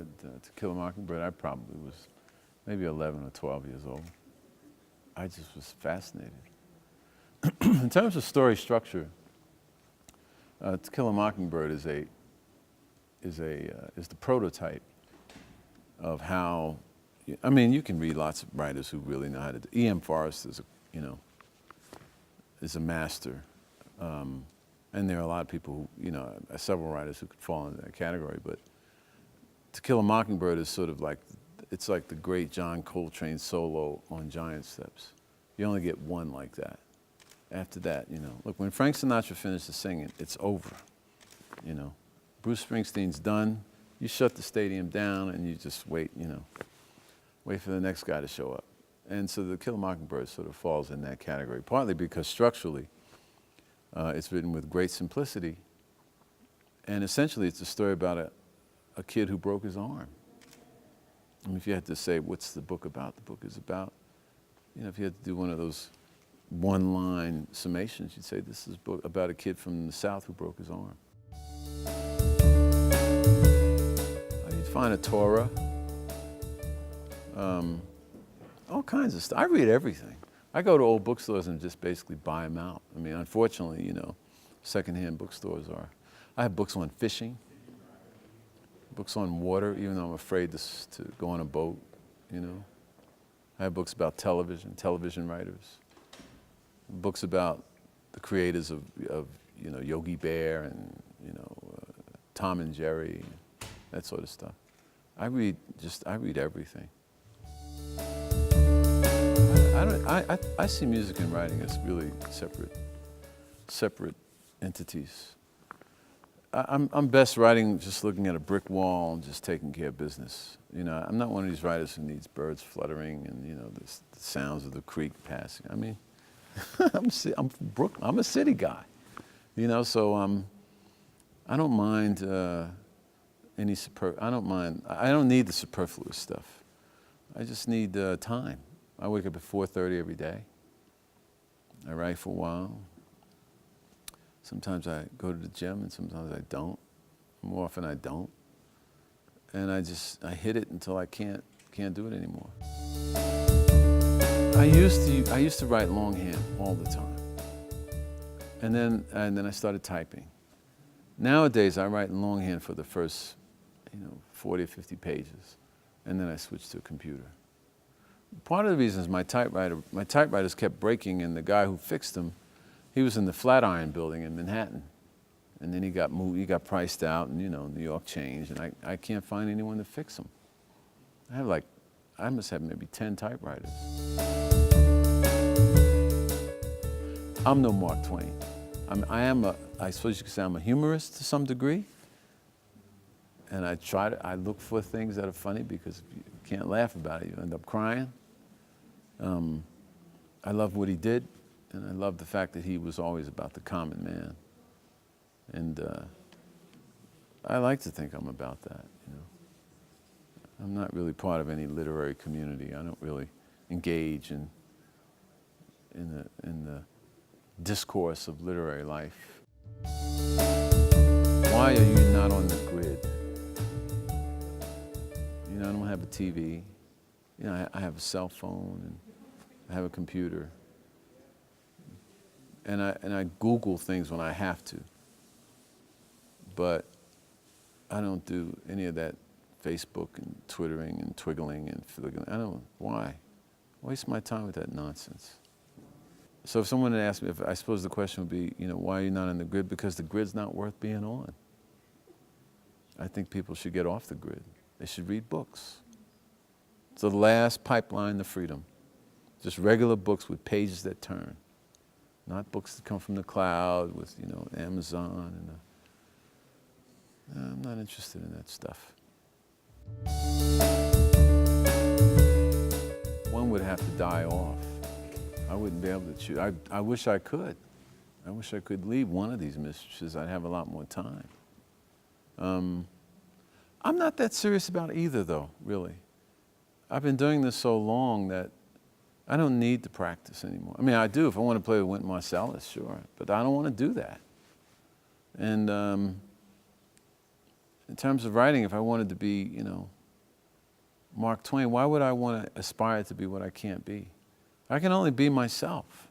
read To Kill a Mockingbird, I probably was maybe 11 or 12 years old. I just was fascinated. In terms of story structure, To Kill a Mockingbird is the prototype of how. I mean, you can read lots of writers who really know how to do. E.M. Forrest is a master, and there are a lot of people who, several writers who could fall into that category. But To Kill a Mockingbird is sort of like, it's like the great John Coltrane solo on Giant Steps. You only get one like that. After that, look, when Frank Sinatra finishes singing, it's over. Bruce Springsteen's done. You shut the stadium down and you just wait, wait for the next guy to show up. And so The Kill a Mockingbird sort of falls in that category, partly because structurally, it's written with great simplicity. And essentially, it's a story about a kid who broke his arm. I mean, if you had to say, what's the book about? The book is about, if you had to do one of those one-line summations, you'd say this is a book about a kid from the South who broke his arm. You'd find a Torah, all kinds of stuff. I read everything. I go to old bookstores and just basically buy them out. I mean, unfortunately, secondhand bookstores are. I have books on fishing, books on water, even though I'm afraid to go on a boat, I have books about television writers, books about the creators of Yogi Bear and, Tom and Jerry, that sort of stuff. I read everything. I see music and writing as really separate entities. I'm best writing just looking at a brick wall and just taking care of business. I'm not one of these writers who needs birds fluttering and the sounds of the creek passing. I mean, I'm a city guy, so I don't mind I don't need the superfluous stuff. I just need time. I wake up at 4:30 every day. I write for a while. Sometimes I go to the gym and sometimes I don't. More often I don't. And I hit it until I can't do it anymore. I used to write longhand all the time. And then I started typing. Nowadays I write in longhand for the first 40 or 50 pages, and then I switch to a computer. Part of the reason is my typewriters kept breaking, and the guy who fixed them, he was in the Flatiron building in Manhattan. And then he got priced out, and New York changed, and I can't find anyone to fix them. I must have maybe 10 typewriters. I'm no Mark Twain. I suppose you could say I'm a humorist to some degree. And I look for things that are funny, because if you can't laugh about it, you end up crying. I love what he did, and I love the fact that he was always about the common man. And I like to think I'm about that, I'm not really part of any literary community. I don't really engage in the discourse of literary life. Why are you not on the grid? I don't have a TV. I have a cell phone, and I have a computer. And I Google things when I have to. But I don't do any of that Facebook and Twittering and twiggling and fiddling. Why? Waste my time with that nonsense. So if someone had asked me, I suppose the question would be, why are you not on the grid? Because the grid's not worth being on. I think people should get off the grid. They should read books. It's the last pipeline to freedom. Just regular books with pages that turn. Not books that come from the cloud with, Amazon and I'm not interested in that stuff. One would have to die off. I wouldn't be able to choose. I wish I could. I wish I could leave one of these mistresses. I'd have a lot more time. I'm not that serious about either, though, really. I've been doing this so long that I don't need to practice anymore. I mean, I do if I want to play with Wynton Marsalis, sure, but I don't want to do that. And in terms of writing, if I wanted to be, you know, Mark Twain, why would I want to aspire to be what I can't be? I can only be myself.